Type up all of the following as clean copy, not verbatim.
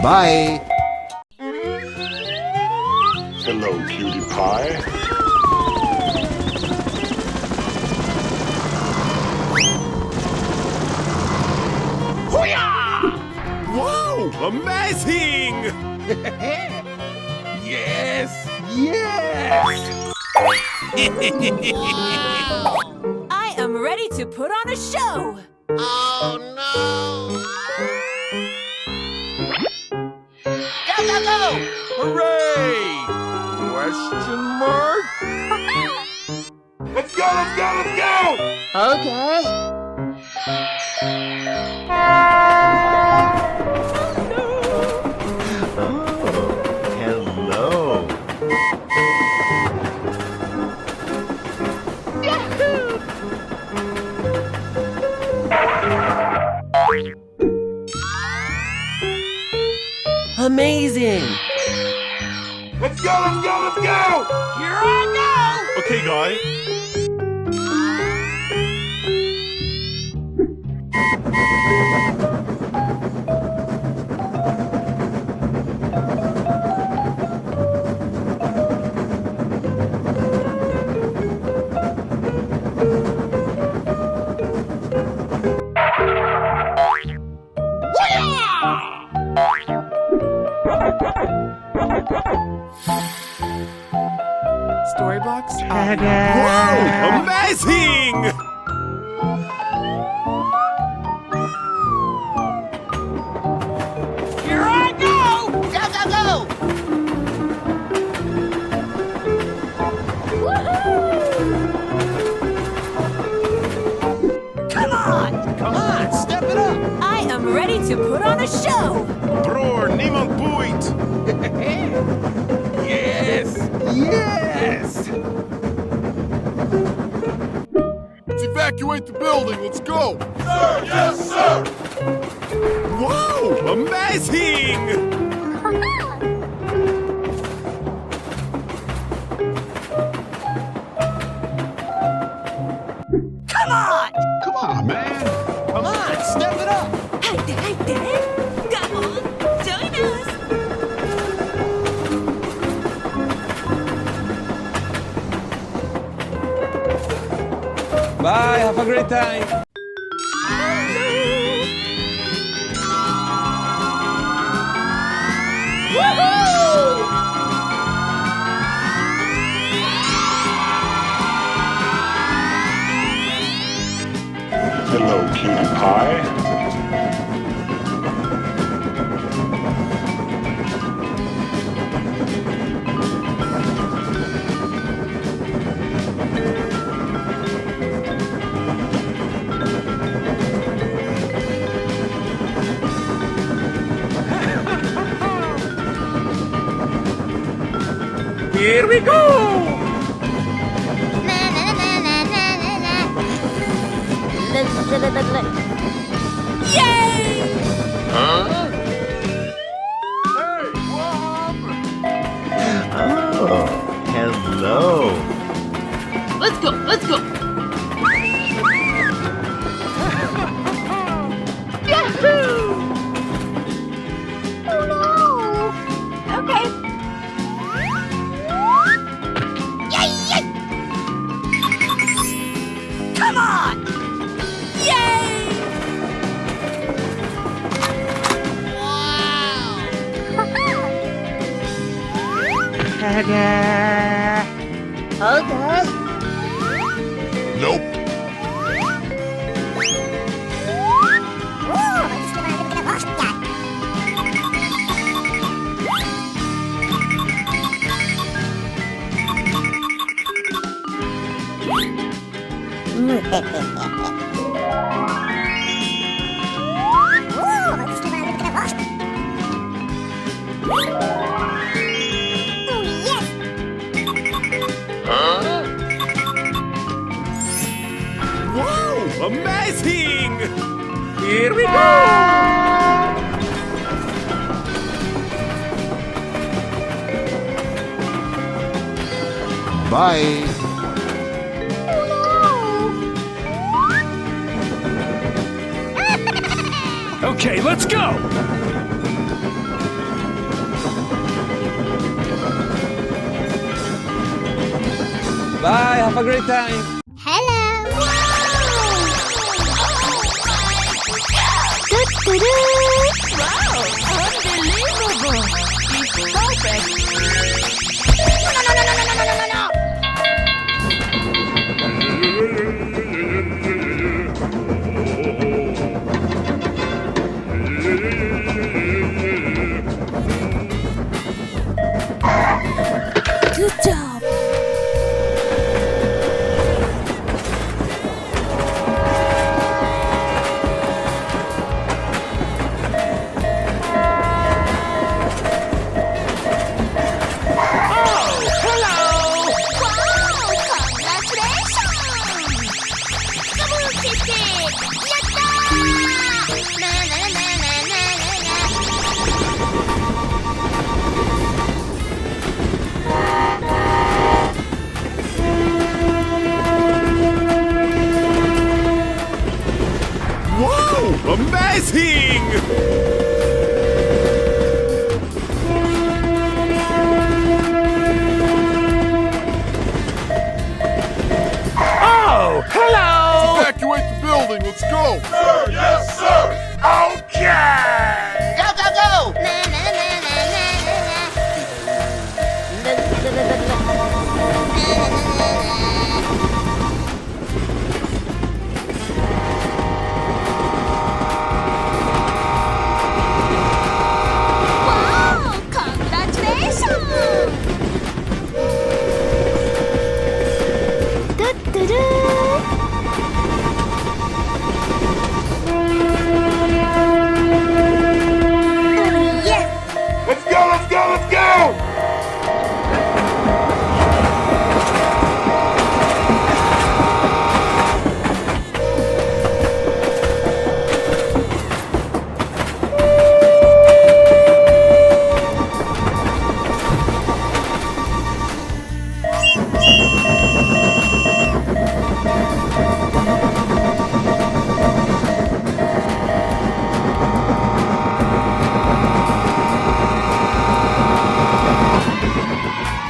Bye. Hello, cutie pie. Wow! Amazing! Yes! Yes! I am ready to put on a show! Oh no! Go, go, go! Hooray! Question mark? Let's go, let's go, let's go! Okay. Hello. Amazing! Let's go, let's go, let's go! Here I Okay, guy. Storyblocks? Wow! Amazing! go! Here I go! Go, go, go! Come on! Come on, step it up! I am ready to put on a show! Bror, niemand boeit! Yes! Yes! Let's evacuate the building, let's go! Sir, yes, sir! Wow! Amazing! Come on! Come on, man! Come on, step it up! 入って入って Come on, join us! Bye, have a great time! Hello, cutie pie. Here we go! Yay! Hey, what happened? Hello. Let's go, let's go! Yahoo! Oh no! Okay. Yay! Yay! Come on! Yay! Okay. Nope. Wow, amazing! Here we go! Bye. Okay, let's go! Bye, have a great time! Hello! Wow! Unbelievable! It's perfect! No! Good job! Wow, amazing! Oh, hello! Evacuate the building. Let's go. Sir, yes, sir. Okay! Go, go, go! Wow! Congratulations! Let's go. Let's go. Let's go.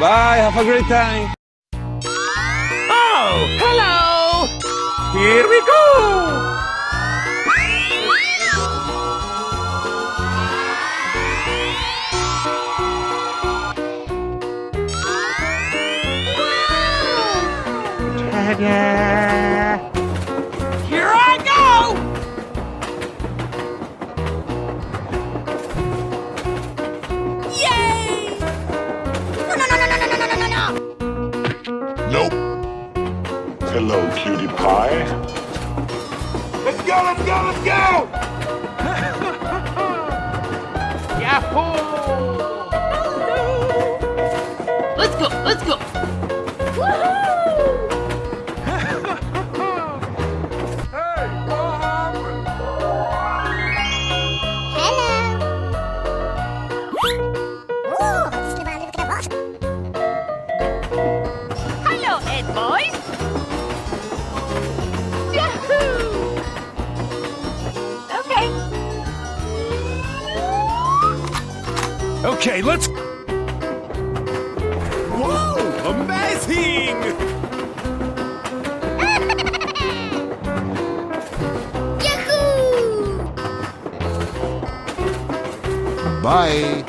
Bye, have a great time! Oh, hello! Here we go! Here I go! Yay! No! Nope. Hello, cutie pie. Let's go. Let's go. Let's go. Yahoo! Let's go, let's go! right, boys. Yahoo! Okay. Okay, let's. Whoa! Amazing! Bye.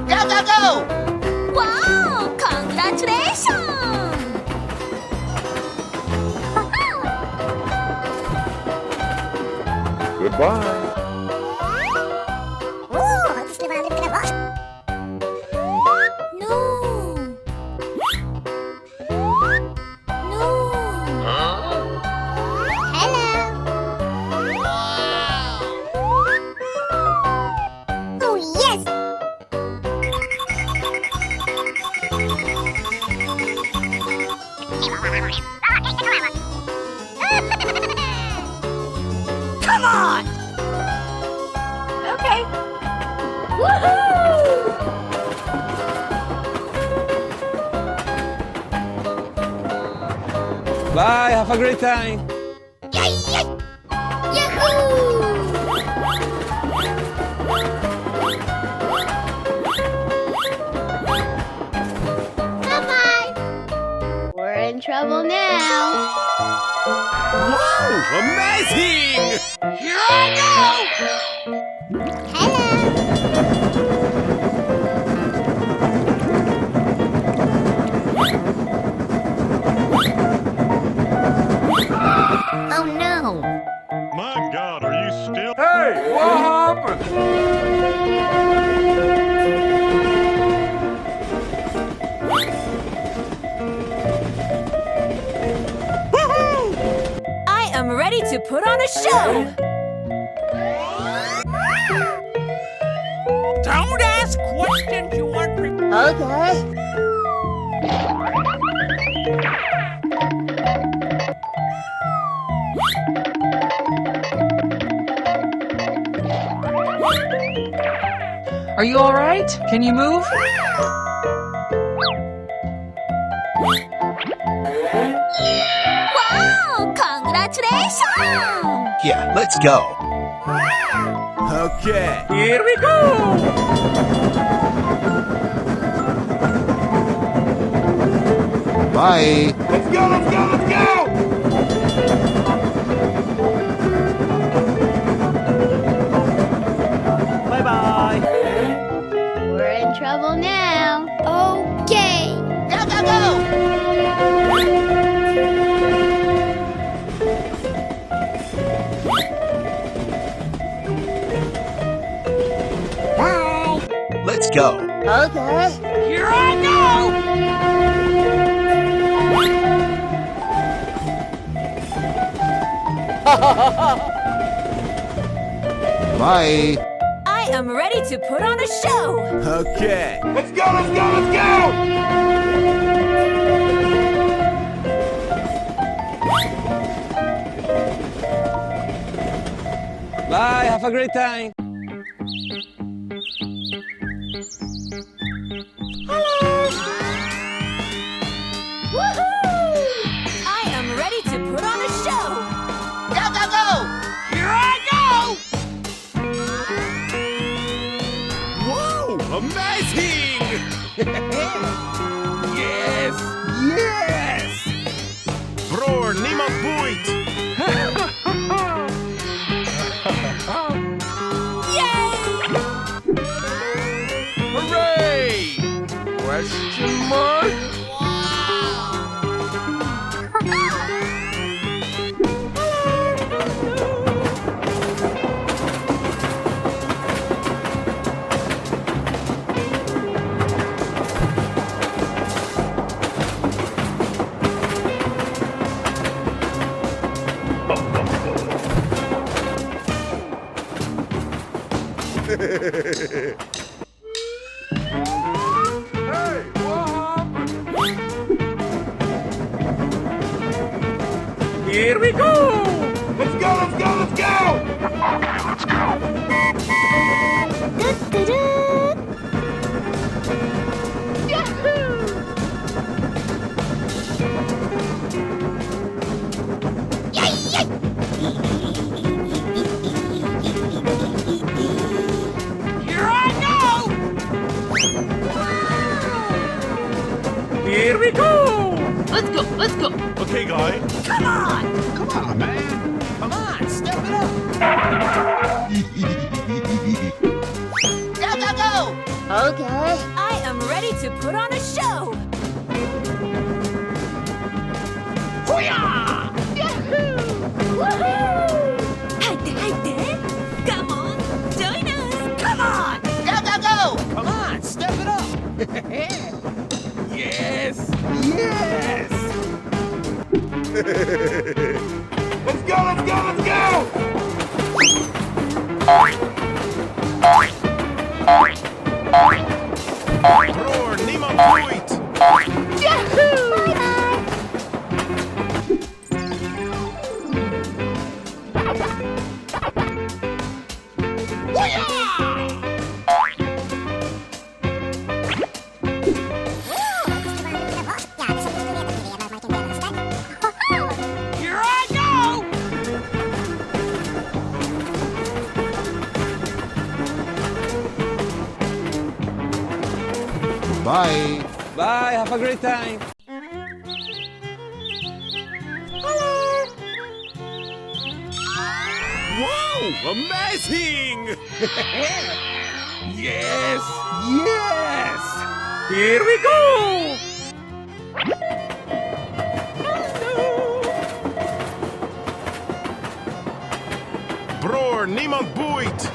Go, go, go! Wow! Congratulations! Goodbye. No. No. Hello. Oh yes. Come on. Okay. Woohoo! Bye, have a great time. Yay! Yay! Yahoo! Bye-bye. We're in trouble now. Whoa! Amazing! Here I Hello. Oh no. My God, are you still? Hey, what happened? I am ready to put on a show. Don't ask questions you aren't prepared. Okay. Are you all right? Can you move? Wow! Congratulations! Yeah, let's go. Okay. Here we go! Bye. Let's go, let's go, let's go! Bye-bye. We're in trouble now. Okay. Go, go, go! Let's go. Okay. Here I go! Bye. I am ready to put on a show. Okay. Let's go, let's go, let's go! Bye, have a great time. Woohoo! I am ready to put on a show. Go, go, go! Here I go! Whoa! Amazing! Yes! Yes! Bror, niemand boeit! Yay! Hooray! Question mark? Hey, what happened? Here we go! Let's go, let's go, let's go! Yahoo! Here we go! Let's go, let's go. Okay, guy. Come on. Come on, man. Come on, step it up. Go, go, go. Okay. I am ready to put on a show. Hoo-yah! Woohoo! 入って入って。Come on, join us. Come on. Go, go, go. Come on, step it up. Yes! Yes! Let's go, let's go, let's go! Bror, niemand boeit! Here I go. Bye. Bye, have a great time. Wow! Amazing! Yes! Yes! Here we go! Bror, niemand boeit!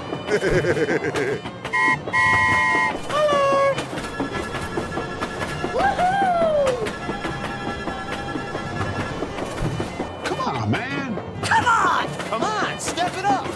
Come on, man. Come on. Come on, step it up.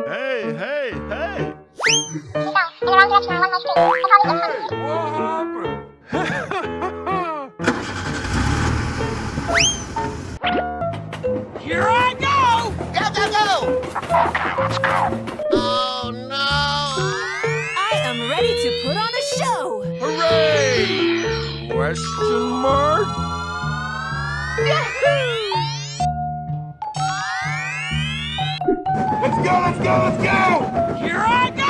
Hey, hey, hey! What happened? Here I go. Go, go, go. Oh no! I am ready to put on a show. Hooray! Question mark? Let's go, let's go, let's go! Here I go.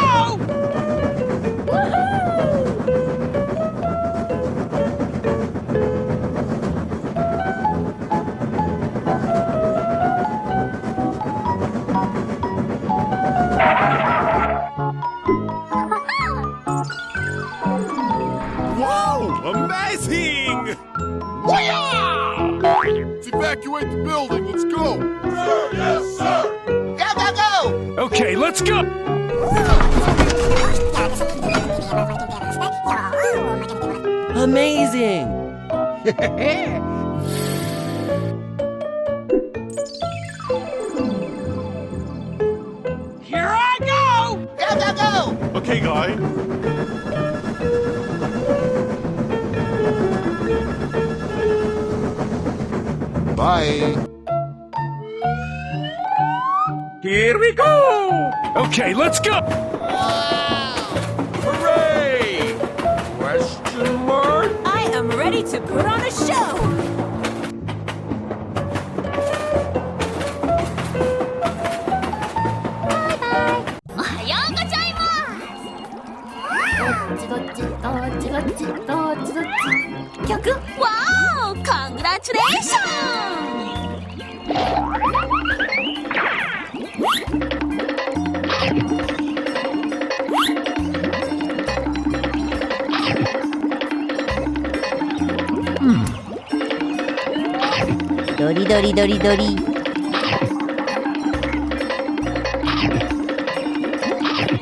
Wow! Amazing! Let's evacuate the building. Let's go. Sir, yes, sir. Go, go, go. Okay, let's go! Amazing. Here I go. Go, go, go. Okay, guy. Bye. Here we go! Okay, let's go! Hooray! Question mark? I am ready to put on a show. Wow! Congratulations!ドリドリドリドリ。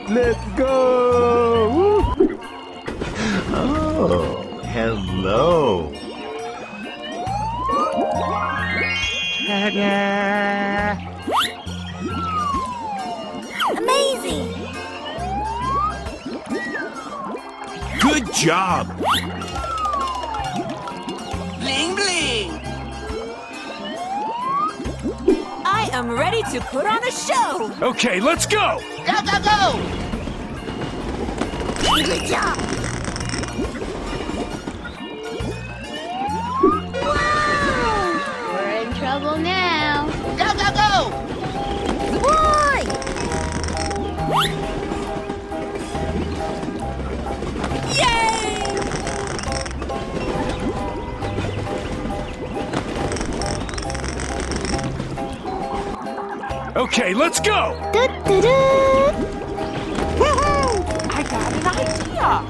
Let's go. Woo. Oh, hello. Ta-da. Amazing! Good job! Bling, bling. I am ready to put on a show. Okay, let's go! Go, go, go! Good job. Wow! We're in trouble now. Go, go, go! Boy! Yay! Okay, let's go! I got an idea.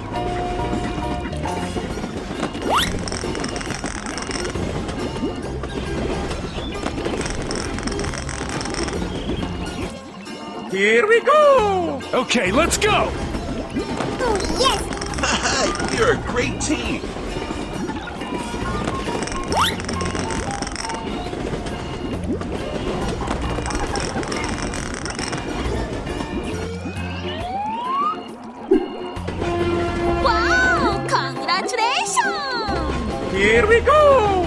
Here we go! Okay, let's go! Oh, yes! You're a great team! Wow! Congratulations! Here we go!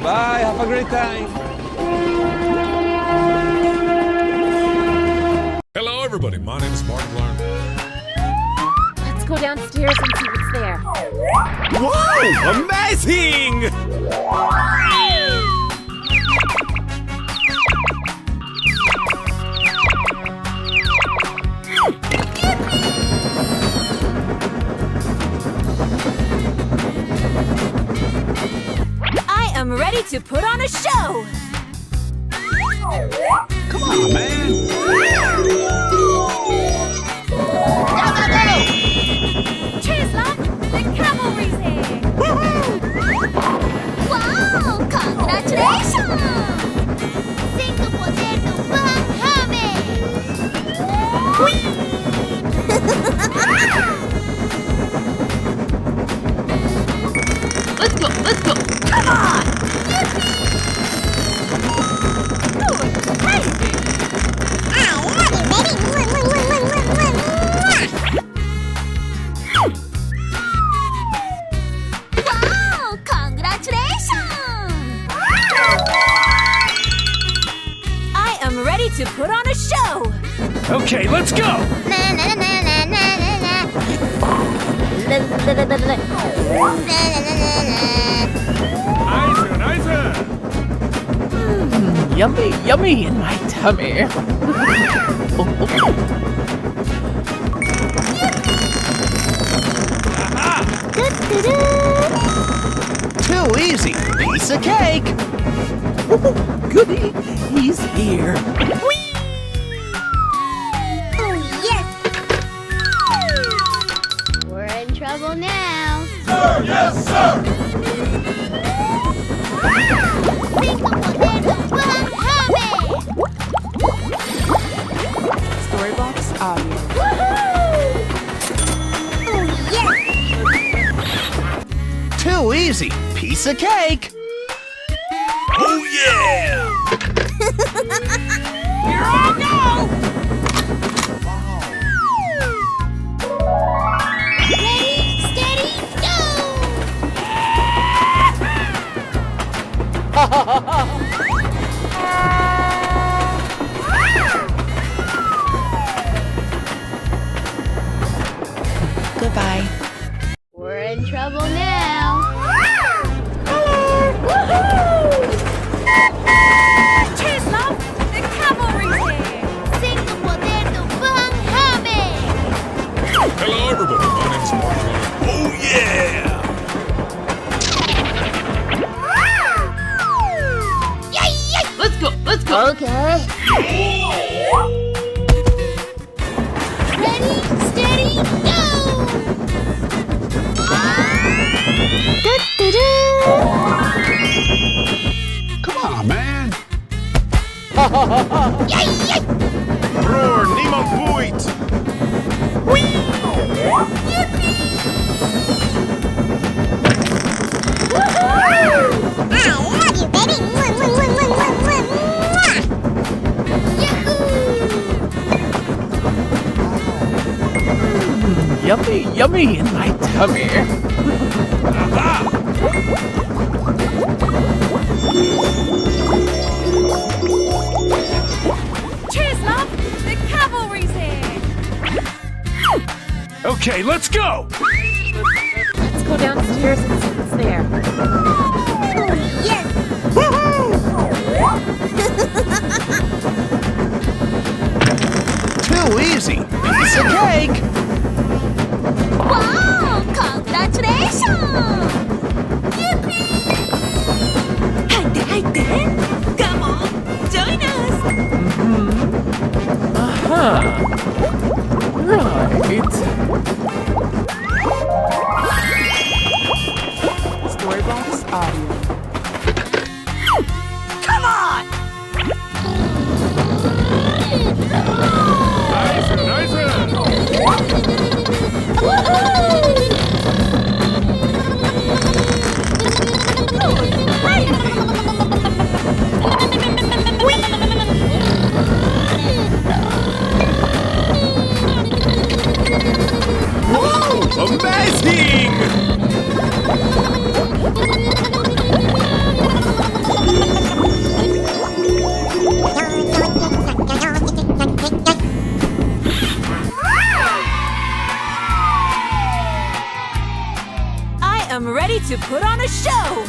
Bye, have a great time. Hello, everybody. My name is Martin Blarn. Let's go downstairs and see what's there. Whoa! Amazing! I am ready to put on a show. Come on, man! Go, go, go! Cheers, love! The cavalry's here! Wow! Congratulations! Cinco poder do Let's go, let's go! Come on! Wow! Congratulations! I am ready to put on a show. Okay, let's go! Nice, nice! Yummy, yummy in my tummy. Too easy. Piece of cake. Goody, he's here. Oh, yes! We're in trouble now. Sir, yes, sir! Cinco poder do Storybox audio. Oh, yes! Too easy. Piece of cake. Oh yeah! Here I go! Ready, steady, go! Goodbye. We're in trouble now. Cheers, love! The cavalry's here! Cinco poder do Banhame. Hello, everybody. My name is Martin Blarn. Oh yeah! Let's go, let's go! Okay. Ready, steady, go! Come on, man. Yay, yay! Roar, niemand boeit. Yahoo! yummy in my tummy. Cheers, love! The cavalry's here! Okay, let's go! Let's go downstairs and see what's there. Too easy. Piece of cake. Wow! Congratulations! Yippee! 入って入って Come on! Join us! Right. Storybox audio. Come on! Amazing! I am ready to put on a show!